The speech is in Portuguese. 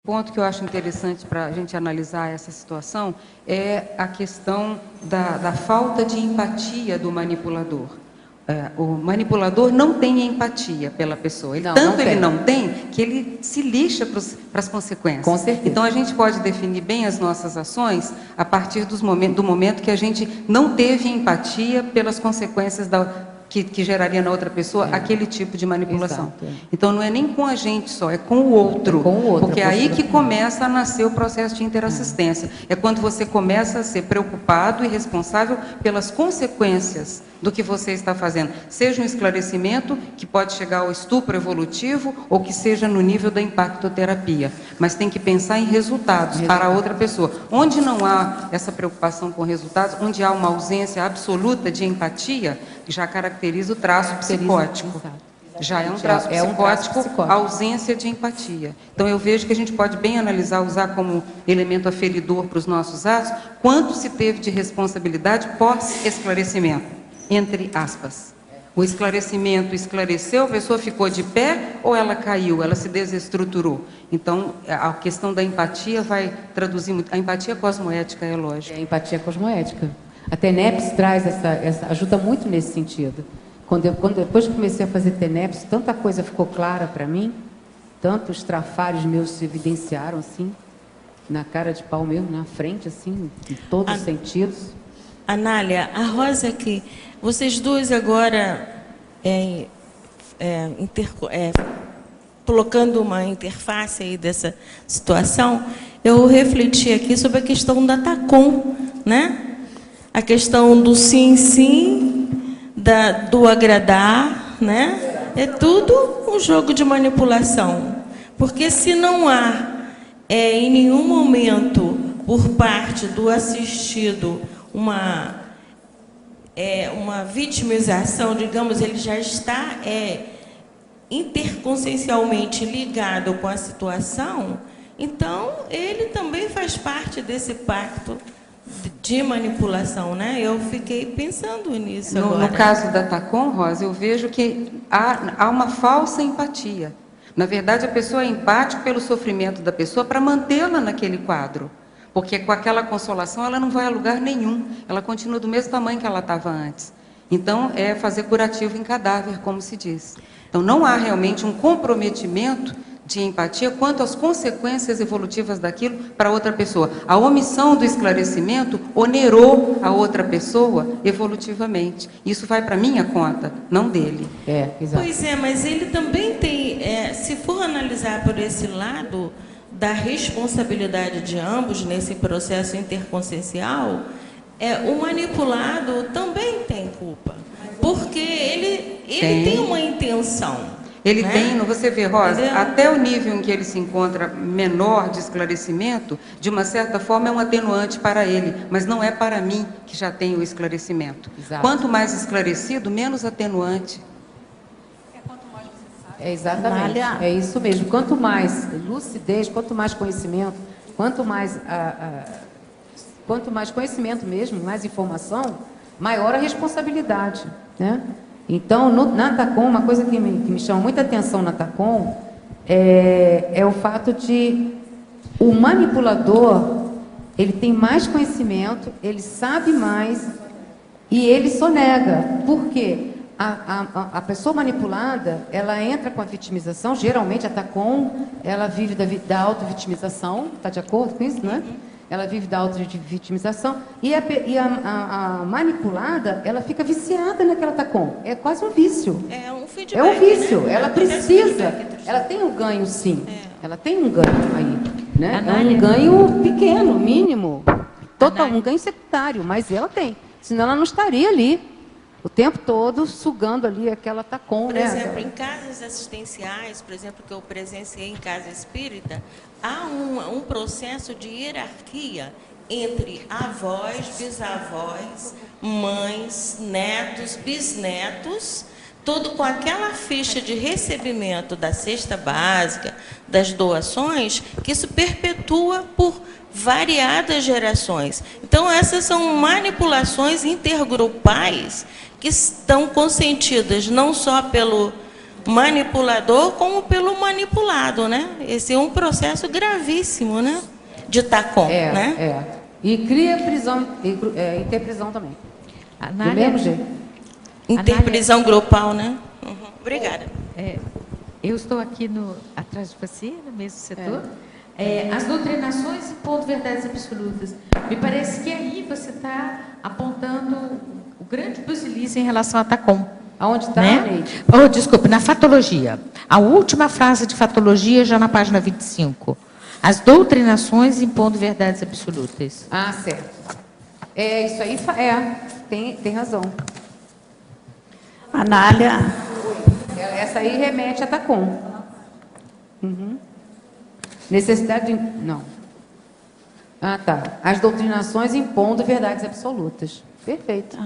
ponto que eu acho interessante para a gente analisar essa situação é a questão da falta de empatia do manipulador. O manipulador não tem empatia pela pessoa. Ele não tem que ele se lixa para as consequências. Com certeza. Então, a gente pode definir bem as nossas ações a partir do momento que a gente não teve empatia pelas consequências que geraria na outra pessoa aquele tipo de manipulação. Exato. Então, não é nem com a gente só, é com o outro. É com o outro, porque é aí que começa a nascer o processo de interassistência. É quando você começa a ser preocupado e responsável pelas consequências do que você está fazendo. Seja um esclarecimento que pode chegar ao estupro evolutivo ou que seja no nível da impactoterapia. Mas tem que pensar em resultados para a outra pessoa. Onde não há essa preocupação com resultados, onde há uma ausência absoluta de empatia, já caracteriza o traço psicótico. Já é um traço psicótico, a ausência de empatia. Então, eu vejo que a gente pode bem analisar, usar como elemento aferidor para os nossos atos, quanto se teve de responsabilidade pós-esclarecimento, entre aspas. O esclarecimento esclareceu, a pessoa ficou de pé ou ela caiu, ela se desestruturou. Então, a questão da empatia vai traduzir muito. A empatia cosmoética é lógica. É a empatia cosmoética. A TENEPS traz ajuda muito nesse sentido. Depois que comecei a fazer TENEPS, tanta coisa ficou clara para mim, tantos trafalhos meus se evidenciaram, assim, na cara de pau mesmo, na frente, assim, em todos os sentidos. Anália, a Rosa aqui, vocês duas agora colocando uma interface aí dessa situação, eu refleti aqui sobre a questão da TACOM, né? A questão do sim, sim, do agradar, né? É tudo um jogo de manipulação. Porque se não há, em nenhum momento, por parte do assistido, uma vitimização, digamos, ele já está interconsciencialmente ligado com a situação, então ele também faz parte desse pacto de manipulação, né? Eu fiquei pensando nisso agora. No caso da TACOM, Rosa, eu vejo que há uma falsa empatia. Na verdade, a pessoa é empática pelo sofrimento da pessoa para mantê-la naquele quadro. Porque com aquela consolação ela não vai a lugar nenhum. Ela continua do mesmo tamanho que ela estava antes. Então, é fazer curativo em cadáver, como se diz. Então, não há realmente um comprometimento de empatia quanto às consequências evolutivas daquilo para outra pessoa. A omissão do esclarecimento onerou a outra pessoa evolutivamente. Isso vai para minha conta, não dele. Exato. Pois é, mas ele também tem, se for analisar por esse lado da responsabilidade de ambos nesse processo interconsciencial, o manipulado também tem culpa, porque ele tem uma intenção. Ele tem, você vê, Rosa, até o nível em que ele se encontra menor de esclarecimento, de uma certa forma é um atenuante para ele, mas não é para mim que já tenho o esclarecimento. Exato. Quanto mais esclarecido, menos atenuante. Exatamente, é isso mesmo. Quanto mais lucidez, quanto mais conhecimento, quanto mais conhecimento mesmo, mais informação, maior a responsabilidade, né? Então, na TACOM, uma coisa que me chama muita atenção na TACOM é o fato de o manipulador, ele tem mais conhecimento, ele sabe mais e ele sonega. Por quê? A pessoa manipulada, ela entra com a vitimização, geralmente a TACOM, ela vive da auto-vitimização, está de acordo com isso, não é? Ela vive da auto-vitimização e a manipulada, ela fica viciada naquela TACOM. É quase um vício. É um feedback. É um vício. Né? Ela precisa. Ela tem um ganho, sim. Ela tem um ganho aí. Né? É um ganho pequeno, mínimo. Um ganho secundário, mas ela tem. Senão ela não estaria ali o tempo todo sugando ali aquela TACOM. Por exemplo, em casas assistenciais, por exemplo, que eu presenciei em casa espírita, há um processo de hierarquia entre avós, bisavós, mães, netos, bisnetos, tudo com aquela ficha de recebimento da cesta básica, das doações, que isso perpetua por variadas gerações. Então, essas são manipulações intergrupais que estão consentidas não só pelo manipulador como pelo manipulado, né? Esse é um processo gravíssimo, né? De TACOM, né? E cria prisão, interprisão também. Anália, do mesmo jeito. Interprisão grupal, né? Uhum. Obrigada. Eu estou aqui atrás de você, no mesmo setor. As doutrinações impondo verdades absolutas. Me parece que aí você está apontando o grande busilis em relação a TACOM. Aonde está, né? Neide? Oh, desculpe, na fatologia. A última frase de fatologia, já na página 25. As doutrinações impondo verdades absolutas. Ah, certo. Isso aí tem razão. Anália. Essa aí remete a TACOM. Uhum. Necessidade de... Não. Ah, tá. As doutrinações impondo verdades absolutas. Perfeito.